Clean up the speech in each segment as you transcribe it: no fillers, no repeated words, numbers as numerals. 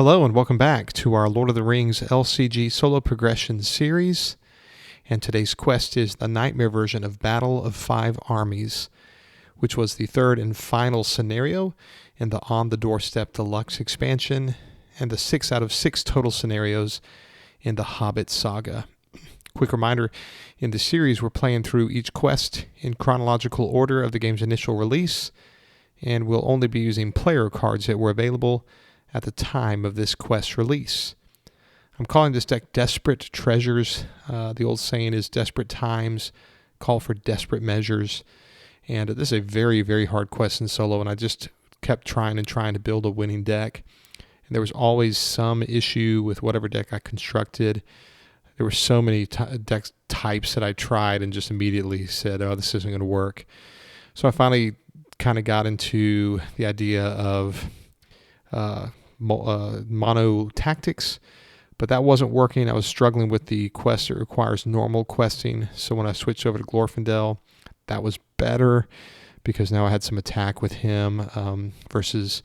Hello and welcome back to our Lord of the Rings LCG solo progression series. And today's quest is the Nightmare version of Battle of Five Armies, which was the third and final scenario in the On the Doorstep Deluxe expansion and the 6 out of 6 total scenarios in the Hobbit saga. Quick reminder, in this series we're playing through each quest in chronological order of the game's initial release, and we'll only be using player cards that were available at the time of this quest release. I'm calling this deck Desperate Treasures. The old saying is desperate times call for desperate measures. And this is a very, very hard quest in solo, and I just kept trying to build a winning deck. And there was always some issue with whatever deck I constructed. There were so many deck types that I tried and just immediately said, oh, this isn't going to work. So I finally kind of got into the idea of mono tactics, but that wasn't working. I was struggling with the quest that requires normal questing. So when I switched over to Glorfindel, that was better because now I had some attack with him versus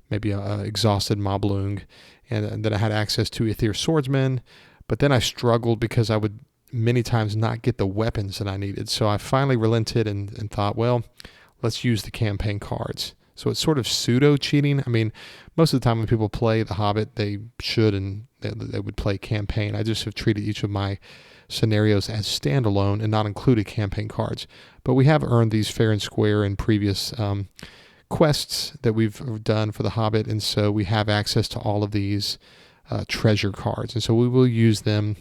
maybe a exhausted Moblung, and then I had access to Aether Swordsman. But then I struggled because I would many times not get the weapons that I needed. So I finally relented and thought, well, let's use the campaign cards. So it's sort of pseudo cheating. I mean, most of the time when people play The Hobbit, they should and they would play campaign. I just have treated each of my scenarios as standalone and not included campaign cards. But we have earned these fair and square in previous quests that we've done for The Hobbit, and so we have access to all of these treasure cards. And so we will use them,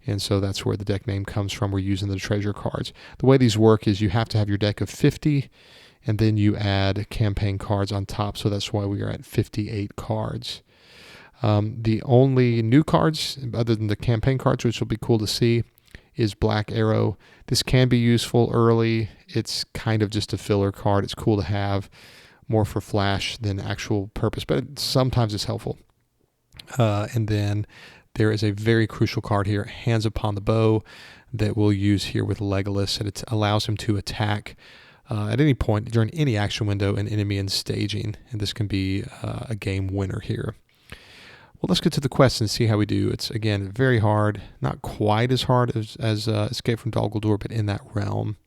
and so that's where the deck name comes from. We're using the treasure cards. The way these work is you have to have your deck of 50, and then you add campaign cards on top, so that's why we are at 58 cards. The only new cards, other than the campaign cards, which will be cool to see, is Black Arrow. This can be useful early. It's kind of just a filler card. It's cool to have, more for flash than actual purpose, but sometimes it's helpful. And then there is a very crucial card here, Hands Upon the Bow, that we'll use here with Legolas, and it allows him to attack at any point during any action window an enemy in staging, and this can be a game winner here. Well, let's get to the quest and see how we do. It's, again, very hard, not quite as hard as Escape from Dol Guldur, but in that realm.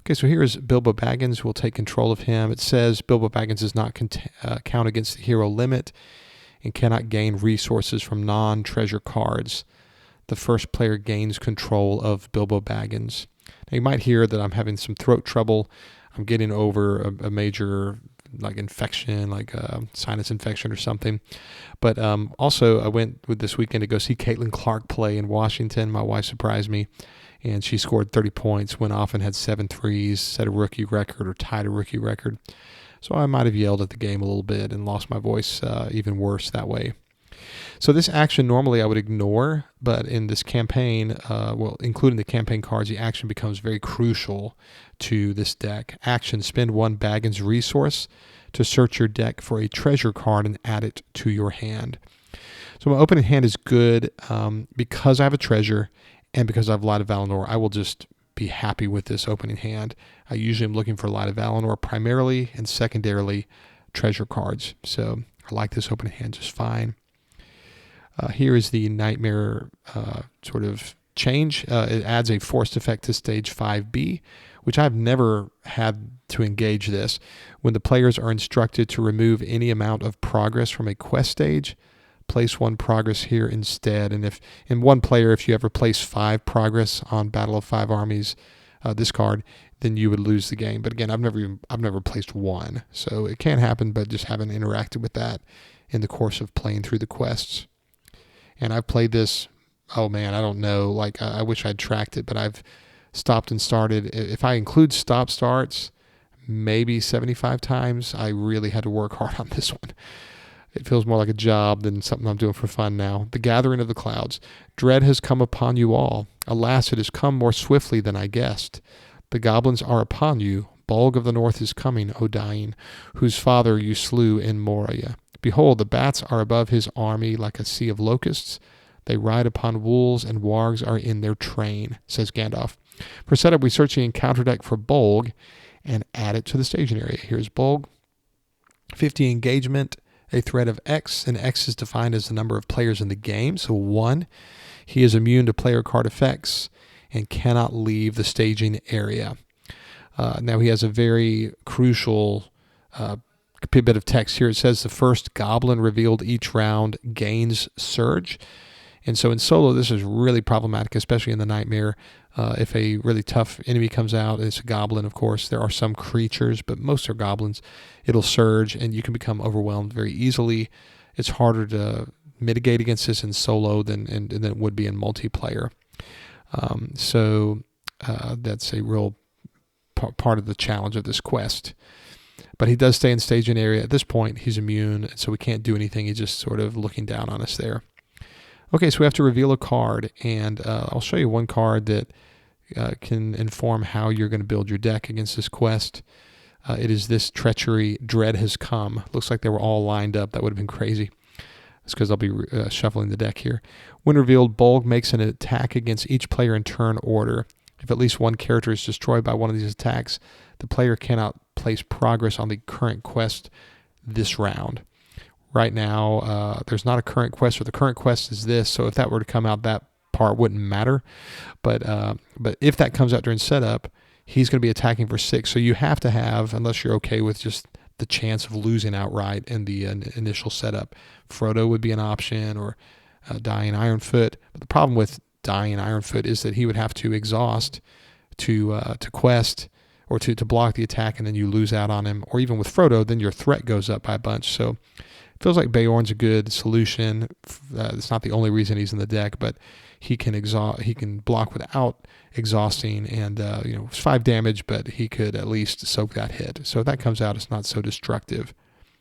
Okay, so here is Bilbo Baggins. We'll take control of him. It says Bilbo Baggins does not count against the hero limit and cannot gain resources from non-treasure cards. The first player gains control of Bilbo Baggins. Now, you might hear that I'm having some throat trouble. I'm getting over a major infection, like a sinus infection or something. But also, I went with this weekend to go see Caitlin Clark play in Washington. My wife surprised me, and she scored 30 points, went off and had 7 threes, set a rookie record or tied a rookie record. So I might have yelled at the game a little bit and lost my voice even worse that way. So this action normally I would ignore, but in this campaign, including the campaign cards, the action becomes very crucial to this deck. Action: spend 1 Baggins resource to search your deck for a treasure card and add it to your hand. So my opening hand is good because I have a treasure and because I have Light of Valinor. I will just be happy with this opening hand. I usually am looking for Light of Valinor primarily, and secondarily treasure cards. So I like this opening hand just fine. Here is the Nightmare sort of change. It adds a forced effect to stage 5B, which I've never had to engage this. When the players are instructed to remove any amount of progress from a quest stage, place 1 progress here instead. And if in one player, if you ever place 5 progress on Battle of Five Armies, this card, then you would lose the game. But again, I've never placed 1, so it can happen, but just haven't interacted with that in the course of playing through the quests. And I've played this, oh man, I don't know, I wish I'd tracked it, but I've stopped and started. If I include stop starts, maybe 75 times. I really had to work hard on this one. It feels more like a job than something I'm doing for fun now. The Gathering of the Clouds. Dread has come upon you all. Alas, it has come more swiftly than I guessed. The goblins are upon you. Bolg of the North is coming, O Dain, whose father you slew in Moria. Behold, the bats are above his army like a sea of locusts. They ride upon wolves, and wargs are in their train, says Gandalf. For setup, we search the encounter deck for Bolg and add it to the staging area. Here's Bolg. 50 engagement, a threat of X, and X is defined as the number of players in the game, so 1. He is immune to player card effects and cannot leave the staging area. Now he has a very crucial bit of text here. It says the first goblin revealed each round gains surge. And so in solo, this is really problematic, especially in the Nightmare. If a really tough enemy comes out, it's a goblin, of course. There are some creatures, but most are goblins. It'll surge, and you can become overwhelmed very easily. It's harder to mitigate against this in solo than it would be in multiplayer. So that's a real part of the challenge of this quest. But he does stay in staging area. At this point, he's immune, so we can't do anything. He's just sort of looking down on us there. Okay, so we have to reveal a card, and I'll show you one card that can inform how you're going to build your deck against this quest. It is this Treachery. Dread has come. Looks like they were all lined up. That would have been crazy. It's because I'll be shuffling the deck here. When revealed, Bolg makes an attack against each player in turn order. If at least one character is destroyed by one of these attacks, the player cannot place progress on the current quest this round. Right now, there's not a current quest, or the current quest is this, so if that were to come out, that part wouldn't matter. But if that comes out during setup, he's going to be attacking for 6. So you have to have, unless you're okay with just the chance of losing outright in the initial setup, Frodo would be an option, or Dying Ironfoot. But the problem with Dying Ironfoot is that he would have to exhaust to quest, or to block the attack, and then you lose out on him. Or even with Frodo, then your threat goes up by a bunch. So it feels like Beorn's a good solution. It's not the only reason he's in the deck, but he can block without exhausting, and it's 5 damage, but he could at least soak that hit. So if that comes out, it's not so destructive.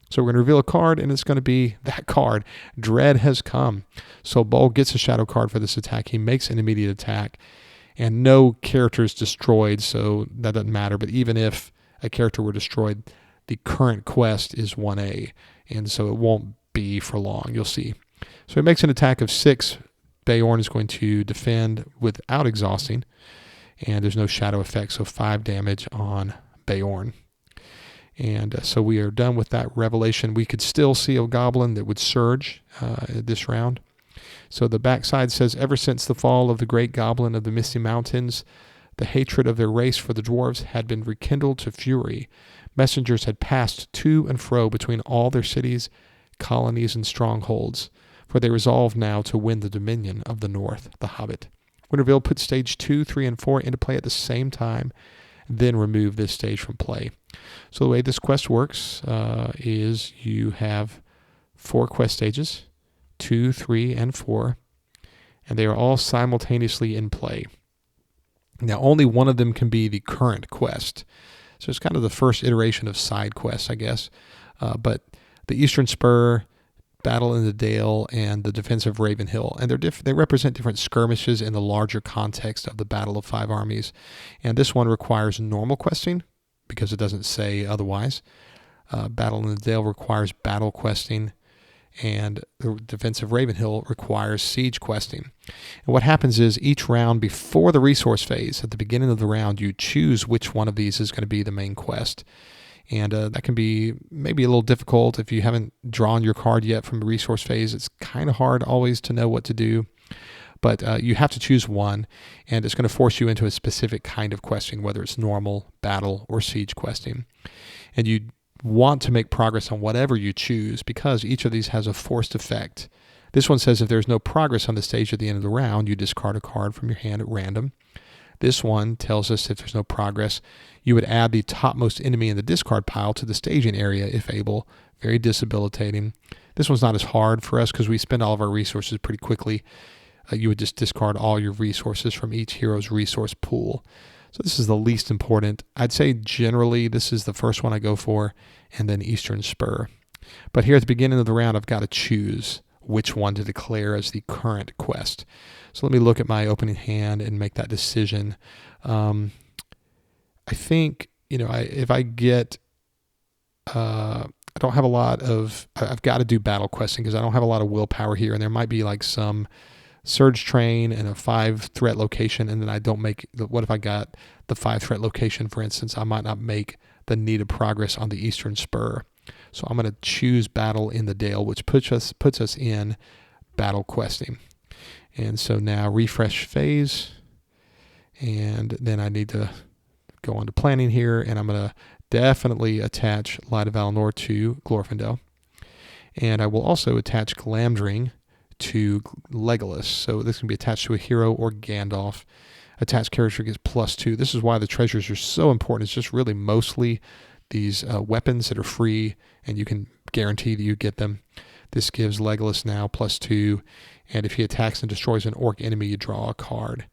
So we're going to reveal a card, and it's going to be that card. Dread has come. So Bolg gets a shadow card for this attack. He makes an immediate attack, and no character is destroyed, so that doesn't matter. But even if a character were destroyed, the current quest is 1A, and so it won't be for long. You'll see. So he makes an attack of 6. Beorn is going to defend without exhausting, and there's no shadow effect, so 5 damage on Beorn. And so we are done with that revelation. We could still see a goblin that would surge this round. So the backside says, ever since the fall of the great goblin of the Misty Mountains, the hatred of their race for the dwarves had been rekindled to fury. Messengers had passed to and fro between all their cities, colonies, and strongholds, for they resolved now to win the dominion of the North, the Hobbit. Winterville put stage 2, 3, and 4 into play at the same time, then remove this stage from play. So the way this quest works is you have 4 quest stages, 2, 3, and 4, and they are all simultaneously in play. Now, only one of them can be the current quest. So it's kind of the first iteration of side quests, I guess. But the Eastern Spur, Battle in the Dale, and the Defense of Ravenhill, and they represent different skirmishes in the larger context of the Battle of 5 Armies. And this one requires normal questing, because it doesn't say otherwise. Battle in the Dale requires battle questing, and the Defense of Ravenhill requires siege questing. And what happens is each round before the resource phase, at the beginning of the round, you choose which one of these is going to be the main quest. And that can be maybe a little difficult if you haven't drawn your card yet from the resource phase. It's kind of hard always to know what to do. But you have to choose one, and it's going to force you into a specific kind of questing, whether it's normal, battle, or siege questing. And you want to make progress on whatever you choose, because each of these has a forced effect. This one says if there's no progress on the stage at the end of the round, you discard a card from your hand at random. This one tells us if there's no progress, you would add the topmost enemy in the discard pile to the staging area if able. Very disabilitating. This one's not as hard for us because we spend all of our resources pretty quickly. You would just discard all your resources from each hero's resource pool. So this is the least important. I'd say generally this is the first one I go for, and then Eastern Spur. But here at the beginning of the round, I've got to choose which one to declare as the current quest. So let me look at my opening hand and make that decision. I think, if I get, I don't have a lot of, I've got to do battle questing because I don't have a lot of willpower here, and there might be like some surge train and a 5 threat location, and then I don't make, what if I got the 5 threat location, for instance? I might not make the needed progress on the Eastern Spur. So I'm going to choose Battle in the Dale, which puts us in battle questing. And so now refresh phase, and then I need to go on to planning here, and I'm going to definitely attach Light of Valinor to Glorfindel. And I will also attach Glamdring to Legolas. So this can be attached to a hero or Gandalf. Attached character gets +2. This is why the treasures are so important. It's just really mostly these weapons that are free, and you can guarantee that you get them. This gives Legolas now +2, and if he attacks and destroys an orc enemy, you draw a card.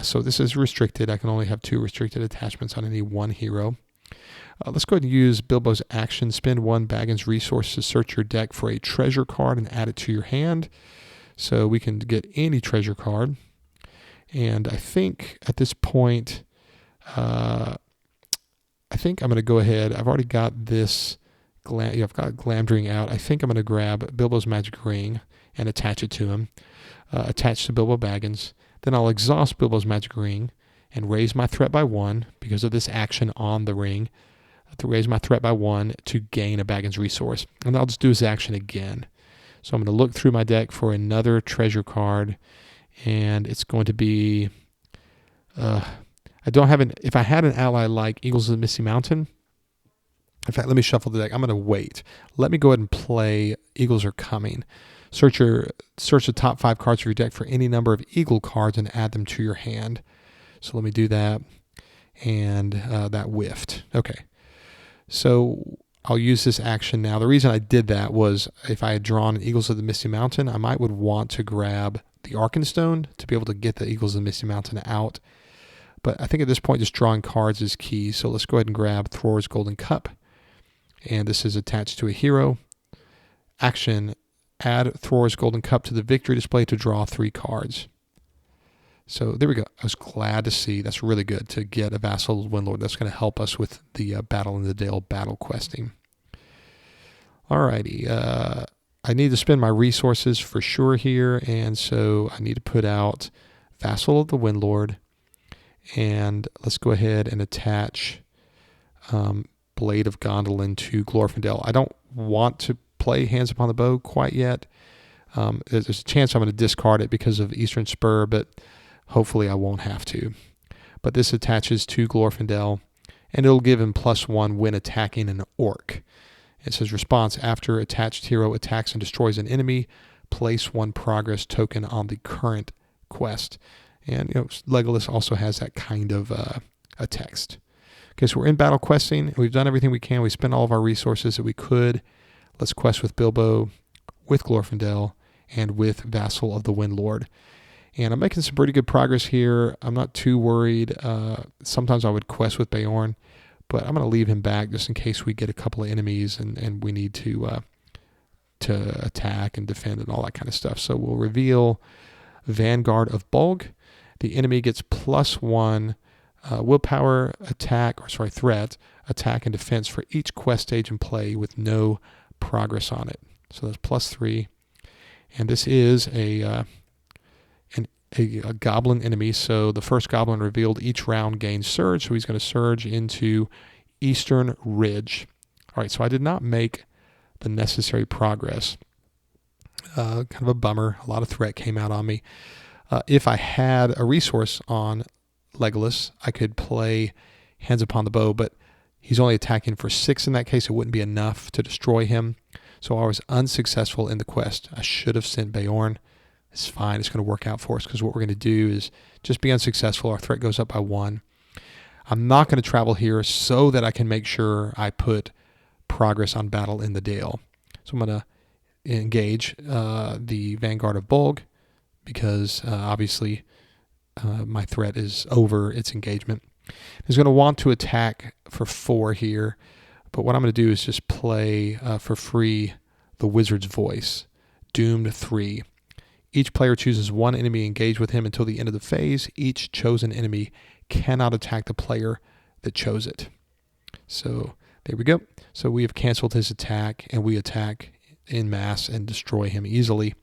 So this is restricted. I can only have 2 restricted attachments on any one hero. Let's go ahead and use Bilbo's action. Spend 1 Baggins resource to search your deck for a treasure card and add it to your hand. So we can get any treasure card. And I think at this point, I think I'm going to go ahead. I've already got this. I've got Glamdring out. I think I'm going to grab Bilbo's magic ring and attach it to him. Attach to Bilbo Baggins. Then I'll exhaust Bilbo's magic ring and raise my threat by 1 because of this action on the ring. To raise my threat by 1 to gain a Baggins resource. And I'll just do his action again. So I'm going to look through my deck for another treasure card, and it's going to be, if I had an ally like Eagles of the Misty Mountain, in fact, let me shuffle the deck. I'm going to wait. Let me go ahead and play Eagles Are Coming. Search the top 5 cards of your deck for any number of Eagle cards and add them to your hand. So let me do that, and that whiffed. Okay. So I'll use this action now. The reason I did that was if I had drawn an Eagles of the Misty Mountain, I would want to grab the Arkenstone to be able to get the Eagles of the Misty Mountain out. But I think at this point, just drawing cards is key. So let's go ahead and grab Thror's Golden Cup. And this is attached to a hero. Action, add Thror's Golden Cup to the victory display to draw 3 cards. So there we go. I was glad to see. That's really good to get a Vassal of the Windlord. That's going to help us with the Battle in the Dale battle questing. Alrighty. I need to spend my resources for sure here, and so I need to put out Vassal of the Windlord. And let's go ahead and attach Blade of Gondolin to Glorfindel. I don't want to play Hands Upon the Bow quite yet. There's a chance I'm going to discard it because of Eastern Spur, but hopefully I won't have to. But this attaches to Glorfindel, and it'll give him +1 when attacking an orc. It says response, after attached hero attacks and destroys an enemy, place 1 progress token on the current quest. And Legolas also has that kind of a text. Okay, so we're in battle questing. We've done everything we can. We spent all of our resources that we could. Let's quest with Bilbo, with Glorfindel, and with Vassal of the Windlord. And I'm making some pretty good progress here. I'm not too worried. Sometimes I would quest with Beorn, but I'm going to leave him back just in case we get a couple of enemies and we need to attack and defend and all that kind of stuff. So we'll reveal Vanguard of Bolg. The enemy gets +1 willpower, threat, attack, and defense for each quest stage in play with no progress on it. So that's +3. And this is a goblin enemy. So the first goblin revealed each round gains surge. So he's going to surge into Eastern Ridge. All right, so I did not make the necessary progress. Kind of a bummer. A lot of threat came out on me. If I had a resource on Legolas, I could play Hands Upon the Bow, but he's only attacking for 6 in that case. It wouldn't be enough to destroy him. So I was unsuccessful in the quest. I should have sent Beorn. It's fine. It's going to work out for us because what we're going to do is just be unsuccessful. Our threat goes up by 1. I'm not going to travel here so that I can make sure I put progress on Battle in the Dale. So I'm going to engage the Vanguard of Bolg because obviously my threat is over its engagement. He's going to want to attack for 4 here, but what I'm going to do is just play for free the Wizard's Voice, Doomed 3. Each player chooses 1 enemy engaged with him until the end of the phase. Each chosen enemy cannot attack the player that chose it. So there we go. So we have canceled his attack, and we attack en masse and destroy him easily.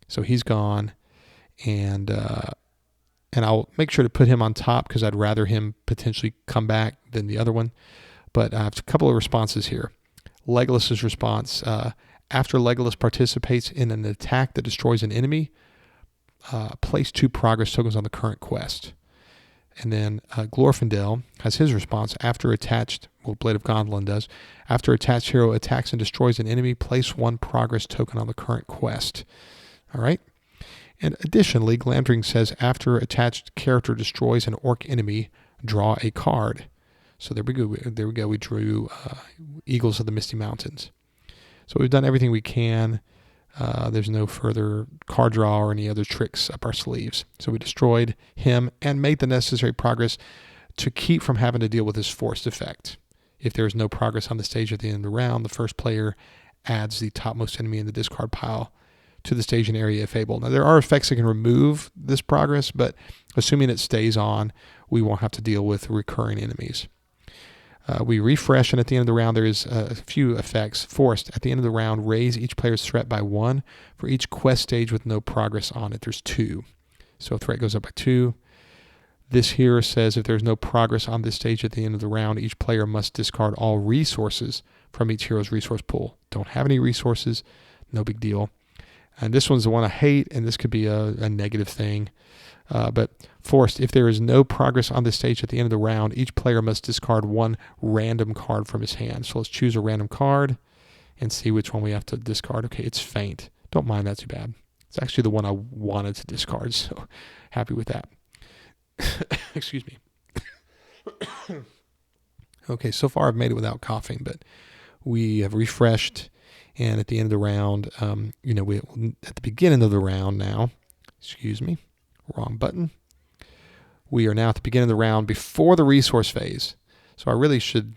So he's gone, and I'll make sure to put him on top because I'd rather him potentially come back than the other one. But I have a couple of responses here. Legolas's response, after Legolas participates in an attack that destroys an enemy, place 2 progress tokens on the current quest. And then Glorfindel has his response, after attached, well, Blade of Gondolin does, after attached hero attacks and destroys an enemy, place 1 progress token on the current quest. All right. And additionally, Glamdring says, after attached character destroys an orc enemy, draw a card. So there we go. There we go. We drew Eagles of the Misty Mountains. So we've done everything we can. There's no further card draw or any other tricks up our sleeves. So we destroyed him and made the necessary progress to keep from having to deal with his forced effect. If there is no progress on the stage at the end of the round, the first player adds the topmost enemy in the discard pile to the staging area if able. Now, there are effects that can remove this progress, but assuming it stays on, we won't have to deal with recurring enemies. We refresh, and at the end of the round, there is a few effects. Forced, at the end of the round, raise each player's threat by 1 for each quest stage with no progress on it. There's 2. So threat goes up by 2. This here says if there's no progress on this stage at the end of the round, each player must discard all resources from each hero's resource pool. Don't have any resources, no big deal. And this one's the one I hate, and this could be a negative thing. But forced, if there is no progress on the stage at the end of the round, each player must discard 1 random card from his hand. So let's choose a random card and see which one we have to discard. Okay, it's Feint. Don't mind that too bad. It's actually the one I wanted to discard, so happy with that. Excuse me. Okay, so far I've made it without coughing, but we have refreshed, and at the end of the round, we at the beginning of the round now, excuse me, wrong button. We are now at the beginning of the round before the resource phase. So I really should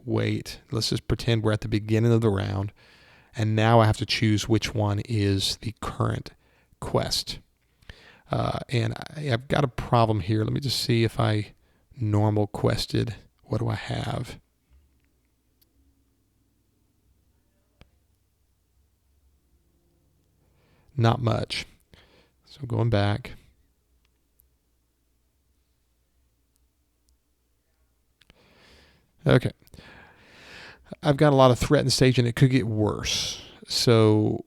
wait. Let's just pretend we're at the beginning of the round, and now I have to choose which one is the current quest. And I've got a problem here. Let me just see if I normal quested. What do I have? Not much. So going back. Okay. I've got a lot of threat in stage, and it could get worse. So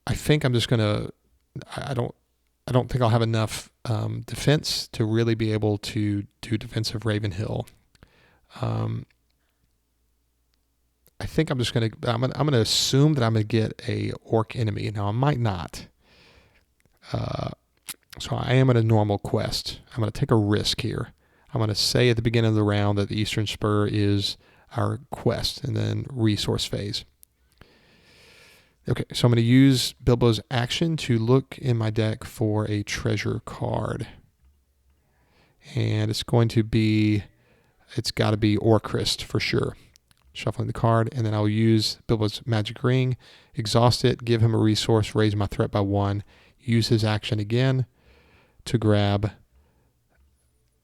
I think I'm just going to, I don't think I'll have enough defense to really be able to do defensive Ravenhill. I think I'm just going to, I'm going to assume that I'm going to get a orc enemy. Now I might not. So I am at a normal quest. I'm going to take a risk here. I'm going to say at the beginning of the round that the Eastern Spur is our quest, and then resource phase. Okay, so I'm going to use Bilbo's action to look in my deck for a treasure card. And it's got to be Orcrist for sure. Shuffling the card, and then I'll use Bilbo's magic ring, exhaust it, give him a resource, raise my threat by 1, use his action again to grab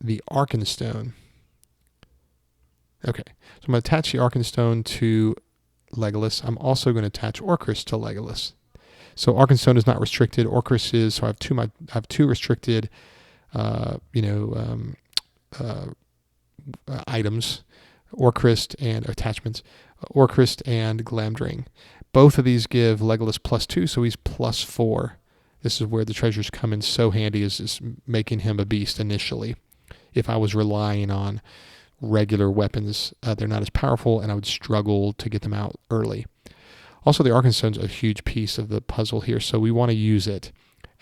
the Arkenstone. Okay, so I'm going to attach the Arkenstone to Legolas. I'm also going to attach Orcrist to Legolas. So Arkenstone is not restricted. Orcrist is. So I have two restricted, items, Orcrist and attachments, Orcrist and Glamdring. Both of these give Legolas +2, so he's +4. This is where the treasures come in so handy, is making him a beast initially. If I was relying on regular weapons, they're not as powerful, and I would struggle to get them out early. Also, the Arkenstone's a huge piece of the puzzle here, so we want to use it.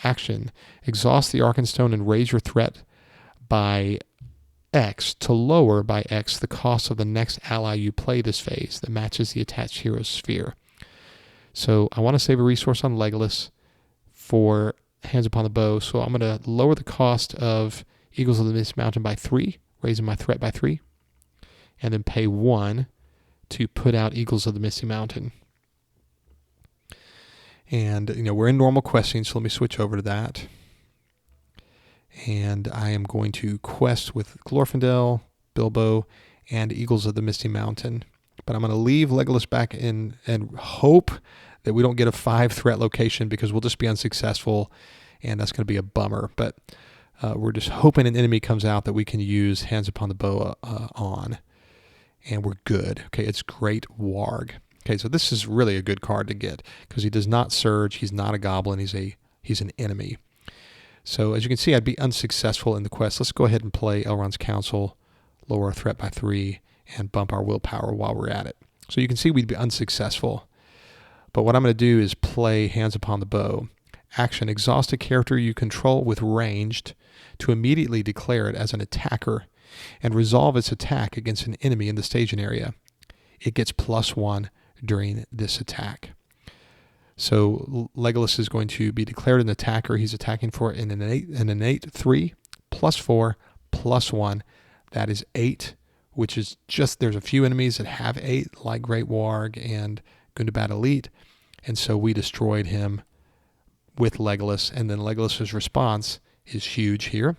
Action. Exhaust the Arkenstone and raise your threat by X to lower by X the cost of the next ally you play this phase that matches the attached hero's sphere. So I want to save a resource on Legolas for Hands Upon the Bow, so I'm going to lower the cost of Eagles of the Misty Mountain by 3, raising my threat by 3, and then pay 1 to put out Eagles of the Misty Mountain. And, we're in normal questing, so let me switch over to that. And I am going to quest with Glorfindel, Bilbo, and Eagles of the Misty Mountain. But I'm going to leave Legolas back in and hope that we don't get a 5 threat location, because we'll just be unsuccessful, and that's going to be a bummer. But we're just hoping an enemy comes out that we can use Hands Upon the Bow on. And we're good. Okay, it's Great Warg. Okay, so this is really a good card to get because he does not surge. He's not a goblin. He's an enemy. So as you can see, I'd be unsuccessful in the quest. Let's go ahead and play Elrond's Council, lower our threat by 3, and bump our willpower while we're at it. So you can see we'd be unsuccessful. But what I'm going to do is play Hands Upon the Bow. Action: exhaust a character you control with ranged to immediately declare it as an attacker and resolve its attack against an enemy in the staging area. It gets +1 during this attack. So Legolas is going to be declared an attacker. He's attacking for an innate 3 +4 +1. That is 8, which is just, there's a few enemies that have 8, like Great Warg and Gundabad Elite. And so we destroyed him with Legolas. And then Legolas's response is huge here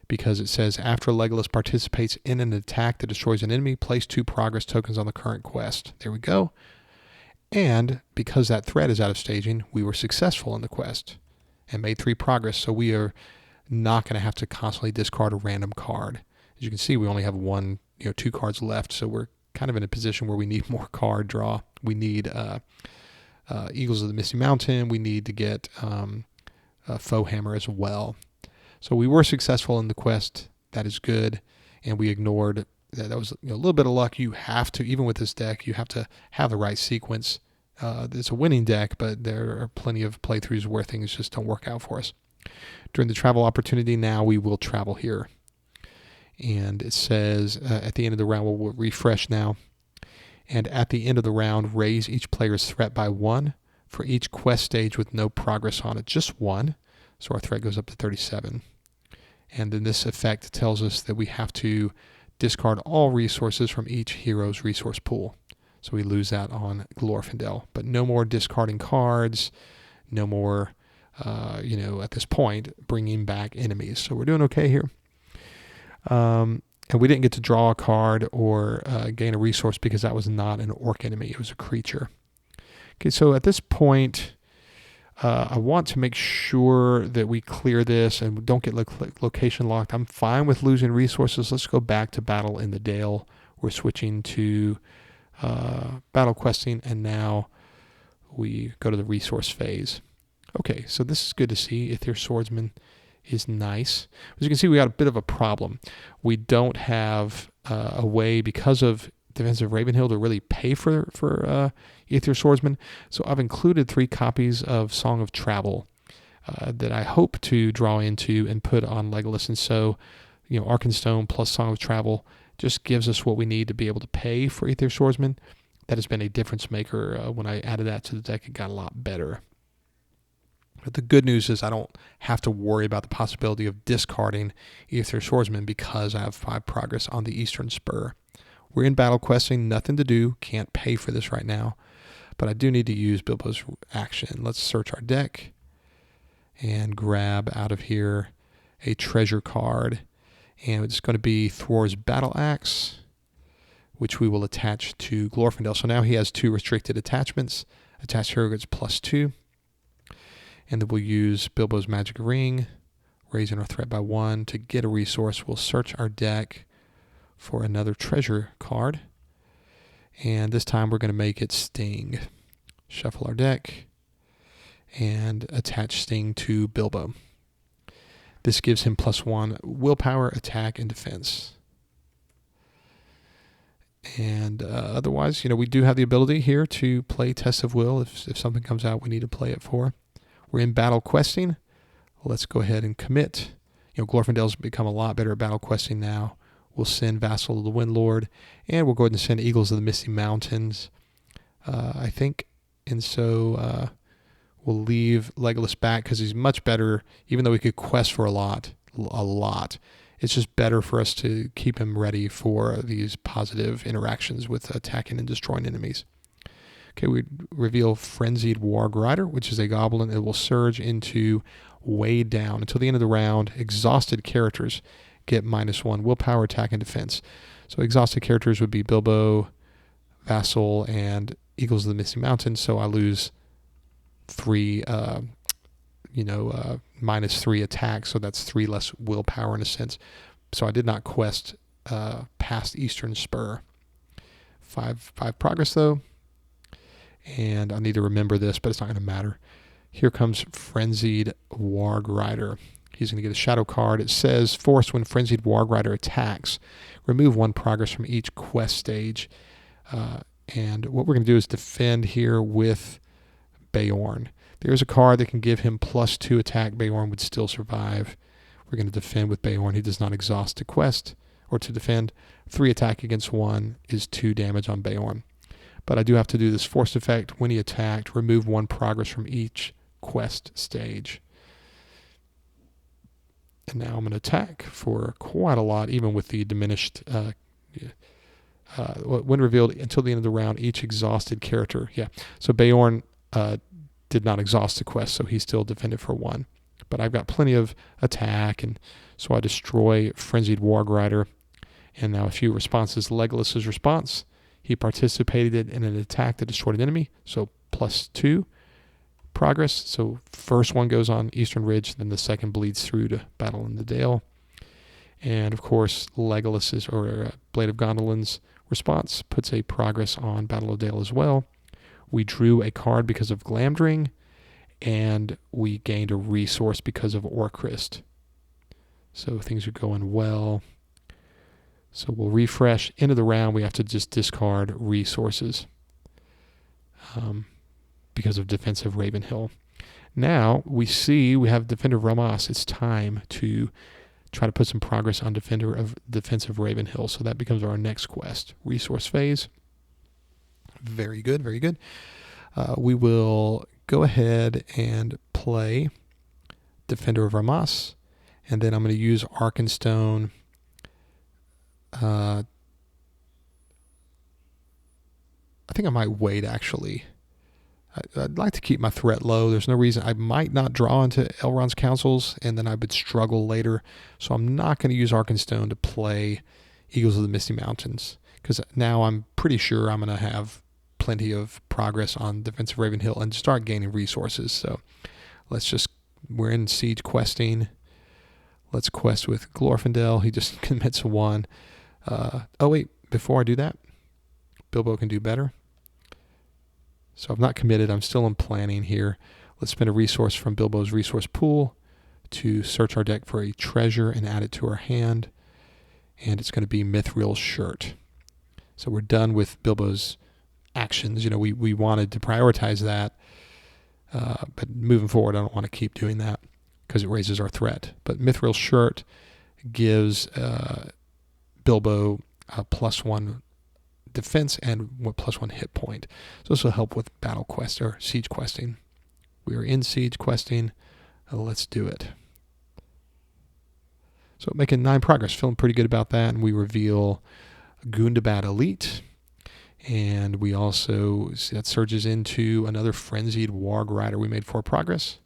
because it says, after Legolas participates in an attack that destroys an enemy, place 2 progress tokens on the current quest. There we go. And because that threat is out of staging, we were successful in the quest and made 3 progress. So we are not going to have to constantly discard a random card. As you can see, we only have 2 cards left. So we're kind of in a position where we need more card draw. We need Eagles of the Misty Mountain. We need to get Foe Hammer as well. So we were successful in the quest. That is good. And we ignored that. That was a little bit of luck. You have to, even with this deck, you have to have the right sequence. It's a winning deck, but there are plenty of playthroughs where things just don't work out for us. During the travel opportunity, now we will travel here. And it says at the end of the round, we'll refresh now. And at the end of the round, raise each player's threat by 1 for each quest stage with no progress on it. Just 1. So our threat goes up to 37. And then this effect tells us that we have to discard all resources from each hero's resource pool. So we lose that on Glorfindel. But no more discarding cards. No more, at this point, bringing back enemies. So we're doing okay here. And we didn't get to draw a card or gain a resource because that was not an orc enemy. It was a creature. Okay, so at this point, I want to make sure that we clear this and don't get location locked. I'm fine with losing resources. Let's go back to Battle in the Dale. We're switching to battle questing, and now we go to the resource phase. Okay, so this is good to see. Aether Swordsman is nice. As you can see, we got a bit of a problem. We don't have a way, because of Defensive Ravenhill, to really pay for Aether Swordsman. So I've included 3 copies of Song of Travel that I hope to draw into and put on Legolas. And so, Arkenstone plus Song of Travel just gives us what we need to be able to pay for Aether Swordsman. That has been a difference maker. When I added that to the deck, it got a lot better. But the good news is I don't have to worry about the possibility of discarding Aether Swordsman because I have 5 progress on the Eastern Spur. We're in battle questing, nothing to do, can't pay for this right now. But I do need to use Bilbo's action. Let's search our deck and grab out of here a treasure card. And it's going to be Thor's Battle Axe, which we will attach to Glorfindel. So now he has 2 restricted attachments. Attached hero gets +2. And then we'll use Bilbo's Magic Ring, raising our threat by 1 to get a resource. We'll search our deck for another treasure card. And this time we're going to make it Sting. Shuffle our deck and attach Sting to Bilbo. This gives him +1 willpower, attack, and defense. And otherwise, we do have the ability here to play Test of Will. If something comes out we need to play it for. We're in battle questing. Let's go ahead and commit. Glorfindel's become a lot better at battle questing now. We'll send Vassal of the Windlord, and we'll go ahead and send Eagles of the Misty Mountains, I think. And so we'll leave Legolas back because he's much better, even though we could quest for a lot. It's just better for us to keep him ready for these positive interactions with attacking and destroying enemies. Okay, we reveal Frenzied Warg Rider, which is a goblin. It will surge into way down until the end of the round. Exhausted characters get -1 willpower, attack, and defense. So exhausted characters would be Bilbo, Vassal, and Eagles of the Misty Mountains. So I lose 3, -3 attack. So that's 3 less willpower in a sense. So I did not quest past Eastern Spur. 5 progress though. And I need to remember this, but it's not going to matter. Here comes Frenzied Warg Rider. He's going to get a shadow card. It says, force when Frenzied Warg Rider attacks. Remove 1 progress from each quest stage. And what we're going to do is defend here with Beorn. There's a card that can give him +2 attack. Beorn would still survive. We're going to defend with Beorn. He does not exhaust to quest or to defend. 3 attack against 1 is 2 damage on Beorn. But I do have to do this force effect. When he attacked, remove 1 progress from each quest stage. And now I'm going to attack for quite a lot, even with the diminished. When revealed until the end of the round, each exhausted character. Yeah. So Beorn did not exhaust the quest, so he still defended for 1. But I've got plenty of attack, and so I destroy Frenzied Warg Rider. And now a few responses. Legolas's response. He participated in an attack that destroyed an enemy, so +2 progress. So first one goes on Eastern Ridge, then the second bleeds through to Battle in the Dale. And of course, Legolas's or Blade of Gondolin's response puts a progress on Battle of Dale as well. We drew a card because of Glamdring, and we gained a resource because of Orcrist. So things are going well. So we'll refresh. End of the round, we have to just discard resources because of defensive Ravenhill. Now we see we have Defender of Ramas. It's time to try to put some progress on defensive Ravenhill. So that becomes our next quest. Resource phase. Very good, very good. We will go ahead and play Defender of Ramas. And then I'm going to use Arkenstone. I think I might wait, actually. I'd like to keep my threat low. There's no reason. I might not draw into Elrond's councils, and then I would struggle later. So I'm not going to use Arkenstone to play Eagles of the Misty Mountains, because now I'm pretty sure I'm going to have plenty of progress on defensive Ravenhill and start gaining resources. So we're in siege questing. Let's quest with Glorfindel. He just commits 1. Oh wait, before I do that, Bilbo can do better. So I've not committed. I'm still in planning here. Let's spend a resource from Bilbo's resource pool to search our deck for a treasure and add it to our hand. And it's going to be Mithril's Shirt. So we're done with Bilbo's actions. You know, we wanted to prioritize that. But moving forward, I don't want to keep doing that because it raises our threat. But Mithril's Shirt gives Bilbo a +1 defense and +1 hit point. So this will help with battle quest or siege questing. We are in siege questing. Let's do it. So making 9 progress, feeling pretty good about that. And we reveal Gundabad Elite. And we also, that surges into another Frenzied Warg Rider. We made 4 progress.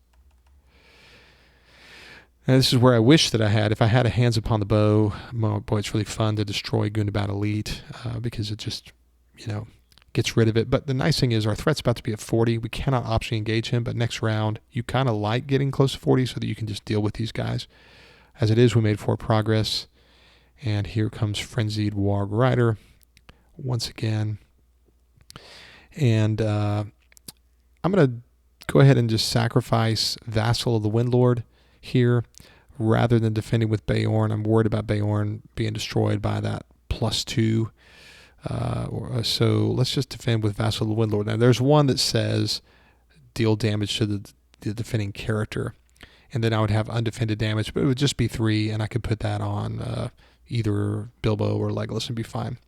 And this is where I wish that I had, if I had a Hands Upon the Bow, boy, it's really fun to destroy Gundabad Elite because it just, gets rid of it. But the nice thing is our threat's about to be at 40. We cannot optionally engage him, but next round, you kind of like getting close to 40 so that you can just deal with these guys. As it is, we made 4 progress. And here comes Frenzied Warg Rider once again. And I'm going to go ahead and just sacrifice Vassal of the Windlord here rather than defending with Beorn. I'm worried about Beorn being destroyed by that +2. So let's just defend with Vassal of the Windlord. Now there's one that says deal damage to the defending character, and then I would have undefended damage, but it would just be 3, and I could put that on either Bilbo or Legolas and be fine.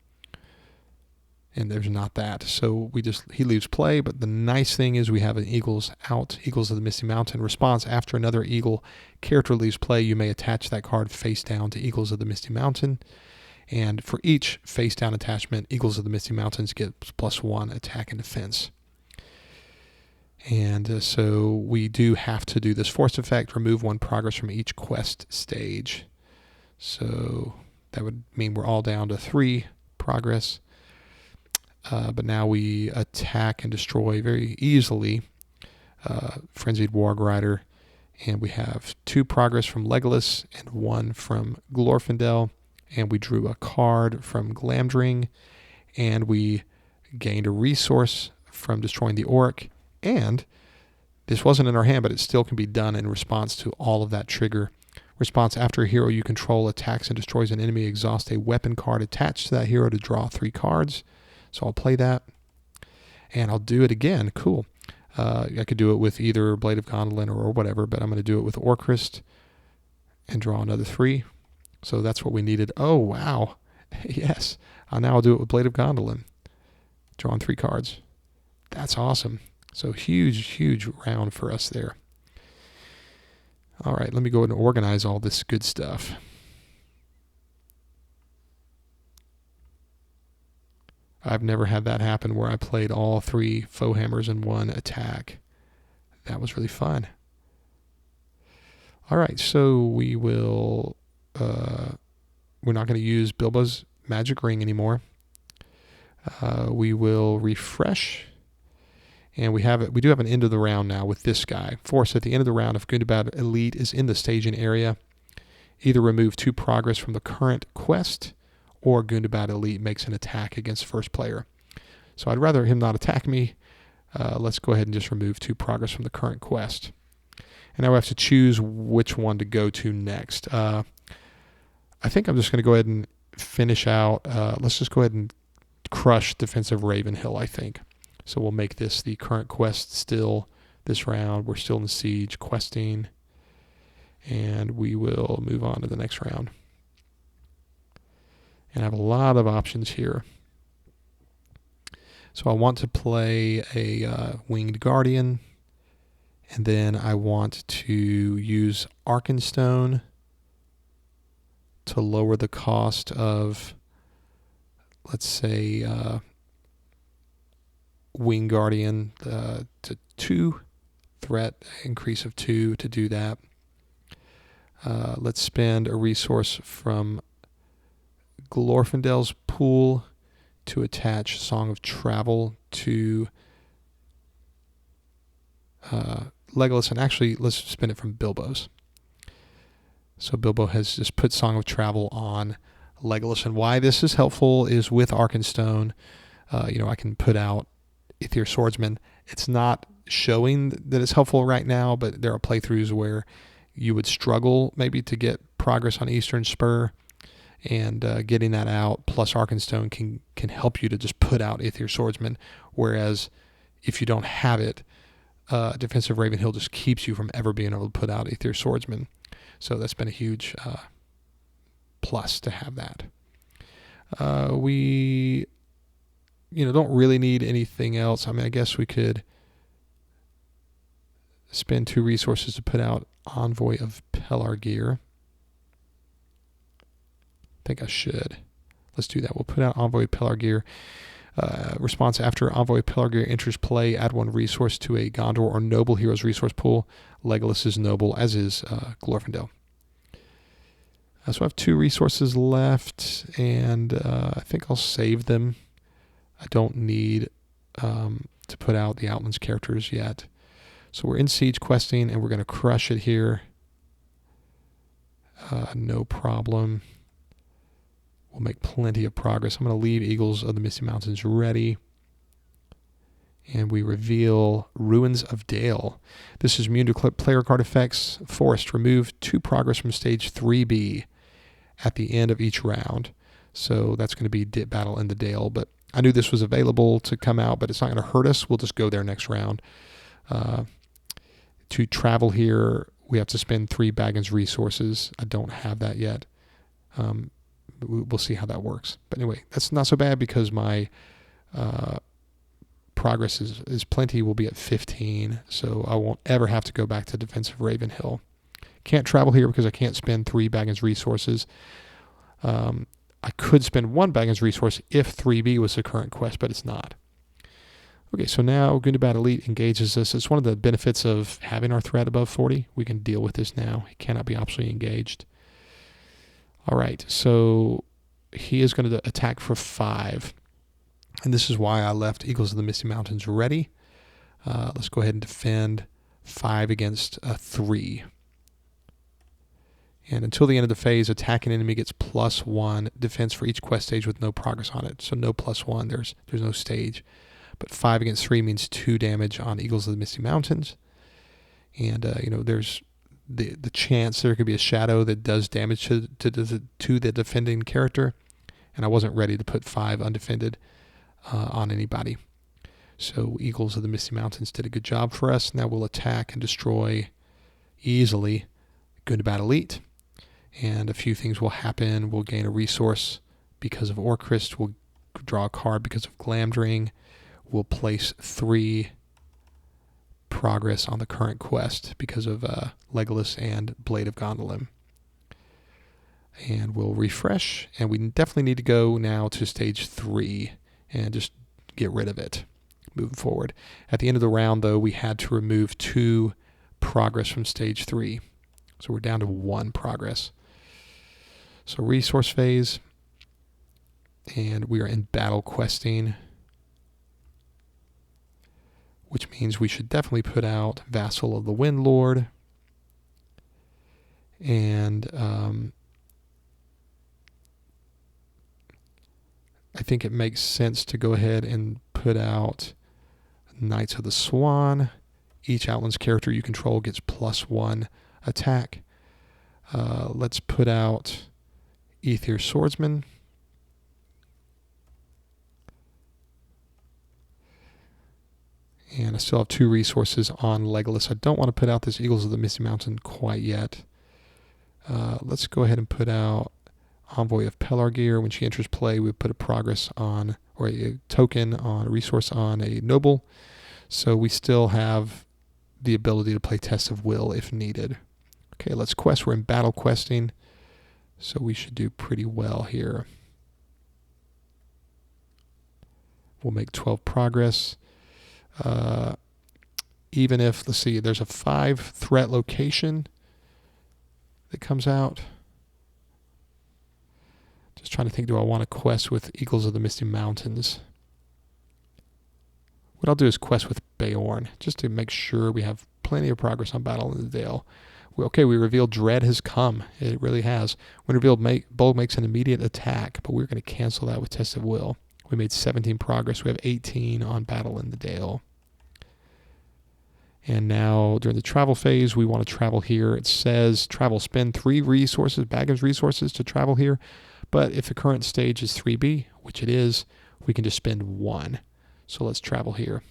And there's not that. So he leaves play, but the nice thing is we have an Eagles out, Eagles of the Misty Mountain response. After another Eagle character leaves play, you may attach that card face down to Eagles of the Misty Mountain. And for each face down attachment, Eagles of the Misty Mountains get +1 attack and defense. And so we do have to do this force effect, remove 1 progress from each quest stage. So that would mean we're all down to 3 progress. But now we attack and destroy very easily Frenzied Warg Rider. And we have 2 progress from Legolas and 1 from Glorfindel. And we drew a card from Glamdring. And we gained a resource from destroying the Auric, and this wasn't in our hand, but it still can be done in response to all of that trigger. Response: after a hero you control attacks and destroys an enemy, exhaust a weapon card attached to that hero to draw 3 cards. So I'll play that, and I'll do it again. Cool. I could do it with either Blade of Gondolin or whatever, but I'm going to do it with Orcrist and draw another 3. So that's what we needed. Oh, wow. Yes. Now I'll do it with Blade of Gondolin. Drawing 3 cards. That's awesome. So huge round for us there. All right, let me go ahead and organize all this good stuff. I've never had that happen where I played all 3 foe hammers in one attack. That was really fun. All right, so we will, we're not going to use Bilbo's magic ring anymore. We will refresh, and we do have an end of the round now with this guy. Force: at the end of the round, if Gundabad Elite is in the staging area, either remove 2 progress from the current quest, or Gundabad Elite makes an attack against first player. So I'd rather him not attack me. Let's go ahead and just remove 2 progress from the current quest. And now we have to choose which one to go to next. I think I'm just going to go ahead and finish out. Let's just go ahead and crush defensive Ravenhill, I think. So we'll make this the current quest still this round. We're still in the siege questing. And we will move on to the next round. And I have a lot of options here. So I want to play a Winged Guardian. And then I want to use Arkenstone to lower the cost of, let's say, Winged Guardian to 2. Threat increase of 2 to do that. Let's spend a resource from Glorfindel's pool to attach Song of Travel to Legolas, and actually let's spend it from Bilbo's. So Bilbo has just put Song of Travel on Legolas, and why this is helpful is with Arkenstone, I can put out Aether Swordsman. It's not showing that it's helpful right now, but there are playthroughs where you would struggle maybe to get progress on Eastern Spur, and getting that out plus Arkenstone can help you to just put out Aether Swordsman, whereas if you don't have it, defensive Ravenhill just keeps you from ever being able to put out Aether Swordsman. So that's been a huge plus to have that. We don't really need anything else. I mean, I guess we could spend 2 resources to put out Envoy of Pelargir. I think I should. Let's do that. We'll put out Envoy of Pelargir. Response: after Envoy of Pelargir enters play, add 1 resource to a Gondor or Noble Heroes resource pool. Legolas is Noble, as is Glorfindel. So I have 2 resources left, and I think I'll save them. I don't need to put out the Outlands characters yet. So we're in siege questing, and we're going to crush it here. No problem. We'll make plenty of progress. I'm going to leave Eagles of the Misty Mountains ready. And we reveal Ruins of Dale. This is immune to player card effects. Forced: remove 2 progress from stage 3B at the end of each round. So that's going to be Battle in the Dale. But I knew this was available to come out, but it's not going to hurt us. We'll just go there next round. To travel here, we have to spend 3 Baggins resources. I don't have that yet. We'll see how that works. But anyway, that's not so bad because my progress is plenty. We'll be at 15, so I won't ever have to go back to defensive Ravenhill. Can't travel here because I can't spend 3 Baggins resources. I could spend 1 Baggins resource if 3B was the current quest, but it's not. Okay, so now Gundabad Elite engages us. It's one of the benefits of having our threat above 40. We can deal with this now. He cannot be optionally engaged. All right, so he is going to attack for 5. And this is why I left Eagles of the Misty Mountains ready. Let's go ahead and defend 5 against a 3. And until the end of the phase, attacking enemy gets +1 defense for each quest stage with no progress on it. So no +1, there's no stage. but 5 against 3 means 2 damage on Eagles of the Misty Mountains. And, there's the chance there could be a shadow that does damage to the defending character. And I wasn't ready to put 5 undefended on anybody. So Eagles of the Misty Mountains did a good job for us. Now we'll attack and destroy easily Gundabad Elite. And a few things will happen. We'll gain a resource because of Orcrist. We'll draw a card because of Glamdring. We'll place 3 progress on the current quest because of Legolas and Blade of Gondolin. And we'll refresh. And we definitely need to go now to stage 3 and just get rid of it moving forward. At the end of the round, though, we had to remove 2 progress from stage 3. So we're down to 1 progress. So resource phase, and we are in battle questing, which means we should definitely put out Vassal of the Wind Lord. And I think it makes sense to go ahead and put out Knights of the Swan. Each Outlands character you control gets +1 attack. Let's put out Aether Swordsman. And I still have 2 resources on Legolas. I don't want to put out this Eagles of the Misty Mountain quite yet. Let's go ahead and put out Envoy of Pelargir. When she enters play, we put a progress on, or a token on, a resource on a noble. So we still have the ability to play Test of Will if needed. Okay, let's quest. We're in battle questing, so we should do pretty well here. We'll make 12 progress. Even if, let's see, there's a 5 threat location that comes out. Just trying to think, do I want to quest with Eagles of the Misty Mountains? What I'll do is quest with Beorn, just to make sure we have plenty of progress on Battle in the Dale. Okay, we revealed Dread has come. It really has. When revealed, Bold makes an immediate attack, but we're going to cancel that with Test of Will. We made 17 progress. We have 18 on Battle in the Dale. And now, during the travel phase, we want to travel here. It says travel, spend 3 resources, baggage resources to travel here. But if the current stage is 3B, which it is, we can just spend 1. So let's travel here.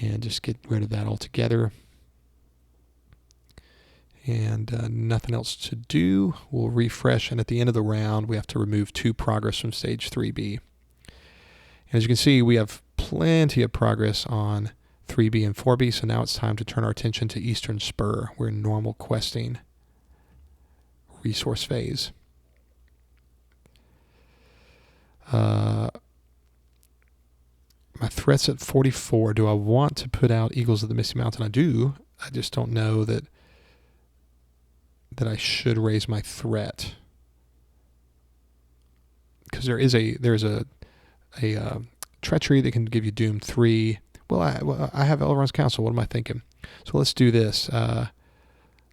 And just get rid of that altogether. And nothing else to do. We'll refresh, and at the end of the round, we have to remove 2 progress from stage 3B. And as you can see, we have plenty of progress on 3B and 4B, so now it's time to turn our attention to Eastern Spur. We're in normal questing resource phase. My threat's at 44. Do I want to put out Eagles of the Misty Mountain? I do. I just don't know that I should raise my threat, because there's a treachery that can give you Doom 3. Well, I have Elrond's Council. What am I thinking? So let's do this.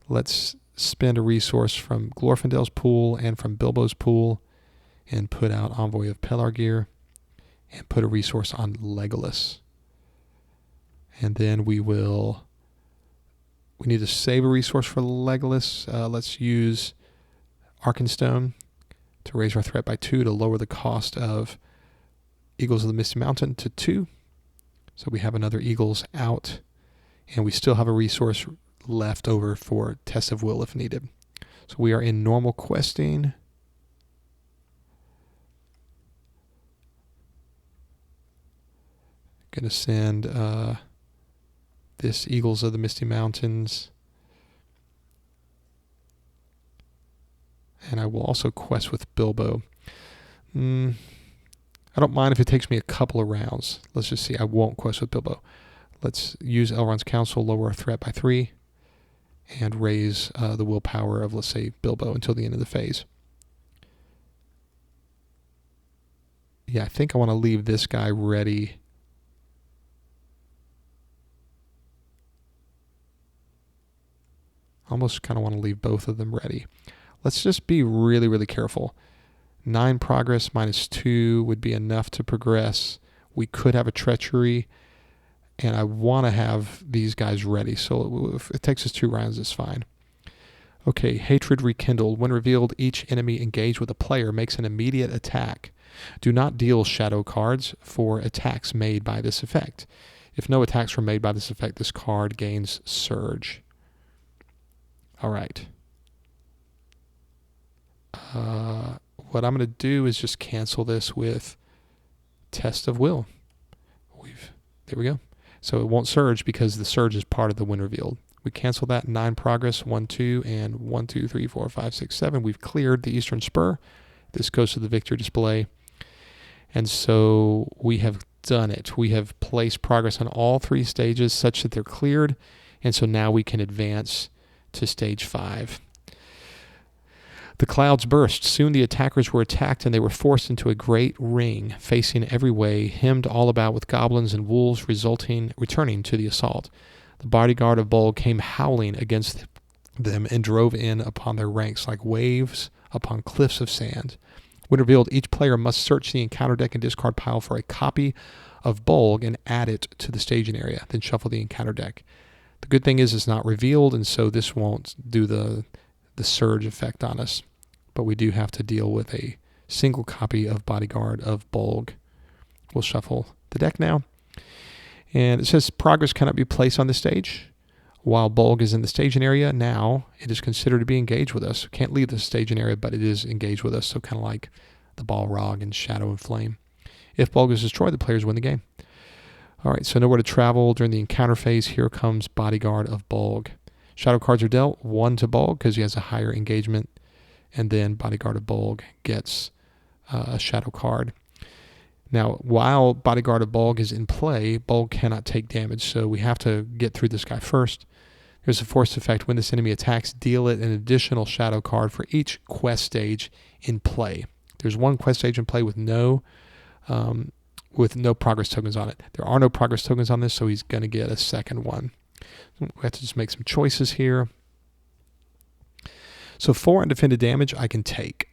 Let's spend a resource from Glorfindel's pool and from Bilbo's pool and put out Envoy of Pelargir and put a resource on Legolas. And then we need to save a resource for Legolas. Let's use Arkenstone to raise our threat by 2 to lower the cost of Eagles of the Misty Mountain to 2. So we have another Eagles out, and we still have a resource left over for Test of Will if needed. So we are in normal questing. Going to send this Eagles of the Misty Mountains. And I will also quest with Bilbo. I don't mind if it takes me a couple of rounds. Let's just see. I won't quest with Bilbo. Let's use Elrond's Council, lower our threat by 3, and raise the willpower of, let's say, Bilbo until the end of the phase. Yeah, I think I want to leave this guy ready. Almost kind of want to leave both of them ready. Let's just be really, really careful. 9 progress minus 2 would be enough to progress We could have a treachery, and I want to have these guys ready. So if it takes us 2 rounds, it's fine. Okay, Hatred Rekindled. When revealed, each enemy engaged with a player makes an immediate attack. Do not deal shadow cards for attacks made by this effect. If no attacks were made by this effect, this card gains Surge. All right. What I'm going to do is just cancel this with Test of Will. There we go. So it won't surge because the surge is part of the when revealed. We cancel that. 9 progress, 1, 2, and 1, 2, 3, 4, 5, 6, 7. We've cleared the Eastern Spur. This goes to the victory display. And so we have done it. We have placed progress on all 3 stages such that they're cleared. And so now we can advance to stage 5. The clouds burst. Soon the attackers were attacked, and they were forced into a great ring, facing every way, hemmed all about with goblins and wolves, returning to the assault. The bodyguard of Bolg came howling against them and drove in upon their ranks like waves upon cliffs of sand. When revealed, each player must search the encounter deck and discard pile for a copy of Bolg and add it to the staging area, then shuffle the encounter deck. The good thing is it's not revealed, and so this won't do the surge effect on us. But we do have to deal with a single copy of Bodyguard of Bolg. We'll shuffle the deck now. And it says progress cannot be placed on the stage. While Bolg is in the staging area, now it is considered to be engaged with us. Can't leave the staging area, but it is engaged with us, so kind of like the Balrog and Shadow and Flame. If Bolg is destroyed, the players win the game. All right, so nowhere to travel during the encounter phase. Here comes Bodyguard of Bolg. Shadow cards are dealt, 1 to Bolg because he has a higher engagement, and then Bodyguard of Bolg gets a shadow card. Now, while Bodyguard of Bolg is in play, Bolg cannot take damage, so we have to get through this guy first. There's a force effect. When this enemy attacks, deal it an additional shadow card for each quest stage in play. There's 1 quest stage in play with no progress tokens on it. There are no progress tokens on this, so he's going to get a second one. We have to just make some choices here. So 4 undefended damage I can take.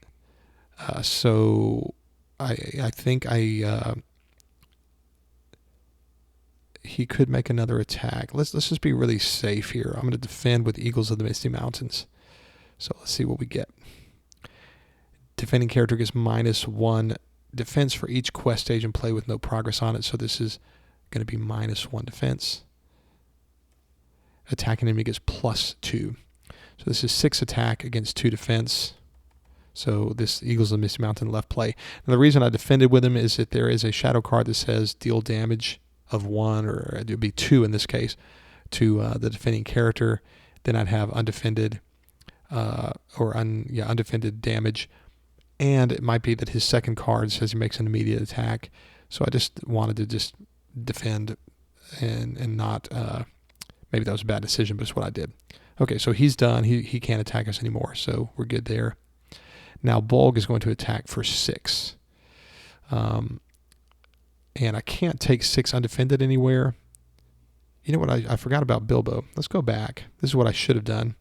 So I think he could make another attack. Let's just be really safe here. I'm going to defend with Eagles of the Misty Mountains. So let's see what we get. Defending character gets -1 defense for each quest stage in play with no progress on it. So this is going to be -1 defense. Attacking enemy gets +2. So this is 6 attack against 2 defense. So this Eagles of the Misty Mountain left play. And the reason I defended with him is that there is a shadow card that says deal damage of 1, or it would be 2 in this case, to the defending character. Then I'd have undefended undefended damage. And it might be that his second card says he makes an immediate attack. So I just wanted to just defend and not, maybe that was a bad decision, but it's what I did. Okay, so he's done. He can't attack us anymore, so we're good there. Now Bolg is going to attack for 6. And I can't take 6 undefended anywhere. You know what? I forgot about Bilbo. Let's go back. This is what I should have done.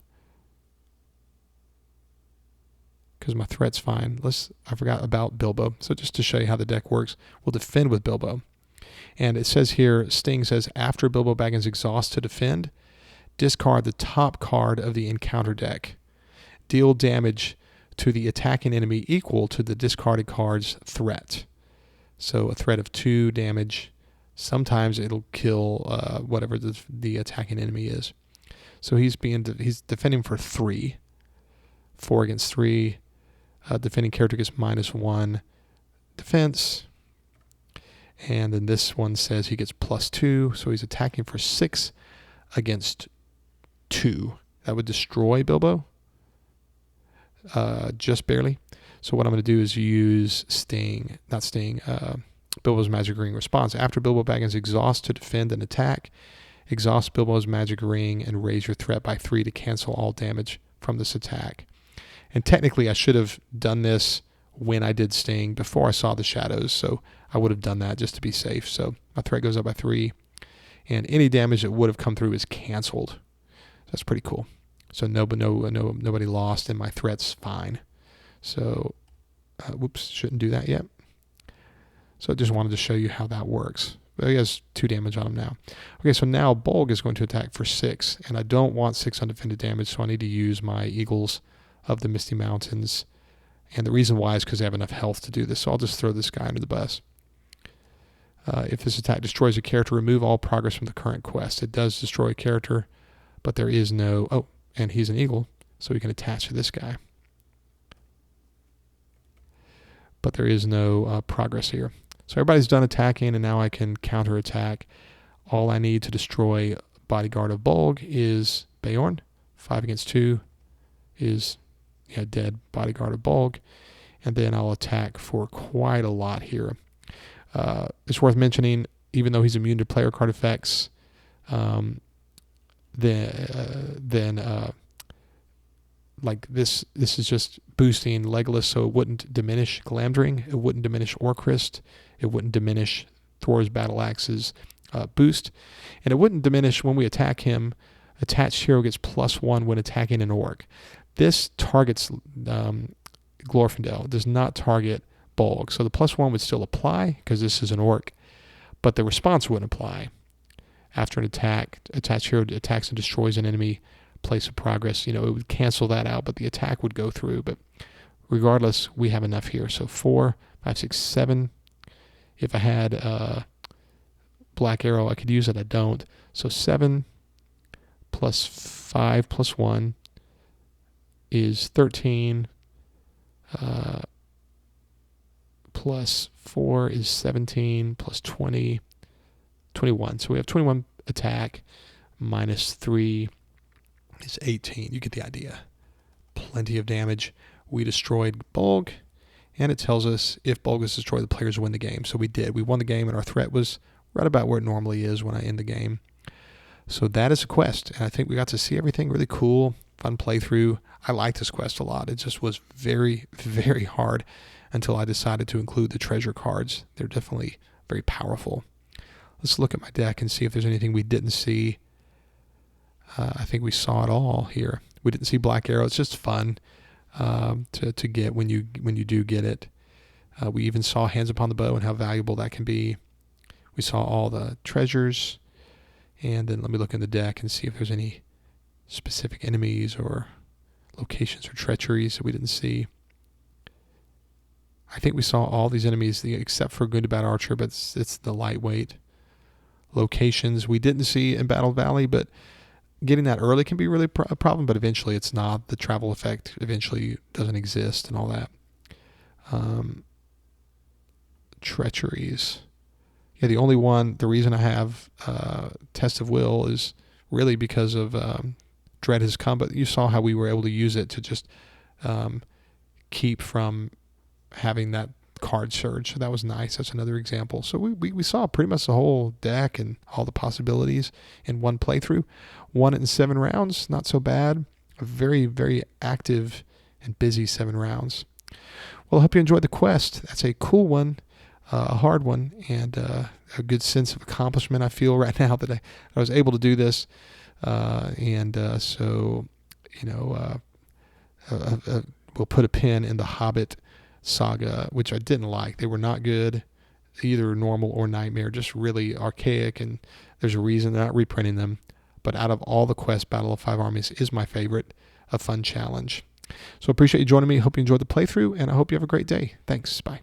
Because my threat's fine. I forgot about Bilbo. So just to show you how the deck works, we'll defend with Bilbo. And it says here, Sting says, after Bilbo Baggins exhausts to defend, discard the top card of the encounter deck. Deal damage to the attacking enemy equal to the discarded card's threat. So a threat of 2 damage. Sometimes it'll kill whatever the attacking enemy is. So he's defending for 3. 4 against 3. Defending character gets -1 defense. And then this one says he gets +2. So he's attacking for 6 against 2. That would destroy Bilbo. Just barely. So what I'm going to do is use Bilbo's Magic Ring response. After Bilbo Baggins exhausts to defend an attack, exhaust Bilbo's Magic Ring and raise your threat by 3 to cancel all damage from this attack. And technically I should have done this when I did Sting before I saw the shadows, so I would have done that just to be safe. So my threat goes up by 3, and any damage that would have come through is canceled. That's pretty cool. So nobody lost, and my threat's fine. So, whoops, shouldn't do that yet. So I just wanted to show you how that works. But he has 2 damage on him now. Okay, so now Bolg is going to attack for 6, and I don't want 6 undefended damage, so I need to use my Eagles of the Misty Mountains. And the reason why is because they have enough health to do this, so I'll just throw this guy under the bus. If this attack destroys a character, remove all progress from the current quest. It does destroy a character, but there is no... Oh, and he's an eagle, so we can attach to this guy. But there is no progress here. So everybody's done attacking, and now I can counterattack. All I need to destroy Bodyguard of Bolg is Beorn. 5 against 2 is dead Bodyguard of Bolg. And then I'll attack for quite a lot here. It's worth mentioning, even though he's immune to player card effects, like this is just boosting Legolas, so it wouldn't diminish Glamdring, it wouldn't diminish Orcrist, it wouldn't diminish Thor's Battle Axe's boost, and it wouldn't diminish when we attack him. Attached hero gets +1 when attacking an orc. This targets Glorfindel. It does not target Bolg, so the +1 would still apply because this is an orc, but the response wouldn't apply. After an attack, attached hero attacks and destroys an enemy place of progress. It would cancel that out, but the attack would go through. But regardless, we have enough here. So 4, 5, 6, 7. If I had Black Arrow, I could use it. I don't. So 7 plus 5 plus 1 is 13. Plus 4 is 17. Plus 20, 21. So we have 21 attack minus 3 is 18. You get the idea. Plenty of damage. We destroyed Bolg, and it tells us if Bolg is destroyed, the players win the game. So we did. We won the game, and our threat was right about where it normally is when I end the game. So that is a quest, and I think we got to see everything. Really cool, fun playthrough. I liked this quest a lot. It just was very, very hard until I decided to include the treasure cards. They're definitely very powerful. Let's look at my deck and see if there's anything we didn't see. I think we saw it all here. We didn't see Black Arrow. It's just fun to get when you do get it. We even saw Hands Upon the Bow and how valuable that can be. We saw all the treasures. And then let me look in the deck and see if there's any specific enemies or locations or treacheries that we didn't see. I think we saw all these enemies except for Gundabad Archer, but it's the lightweight locations we didn't see in Battle Valley, but getting that early can be really a problem, but eventually it's not. The travel effect eventually doesn't exist and all that. Treacheries. Yeah, the reason I have Test of Will is really because of Dread Has Come, but you saw how we were able to use it to just keep from having that card surge. So that was nice. That's another example. So we saw pretty much the whole deck and all the possibilities in one playthrough. Won it in 7 rounds. Not so bad. A very, very active and busy 7 rounds. Well, I hope you enjoyed the quest. That's a cool one, a hard one, and a good sense of accomplishment I feel right now that I was able to do this. So, we'll put a pin in the Hobbit saga, which I didn't like. They were not good, either normal or nightmare, just really archaic, and there's a reason they're not reprinting them. But out of all the quests, Battle of 5 Armies is my favorite, a fun challenge. So appreciate you joining me. Hope you enjoyed the playthrough, and I hope you have a great day. Thanks. Bye.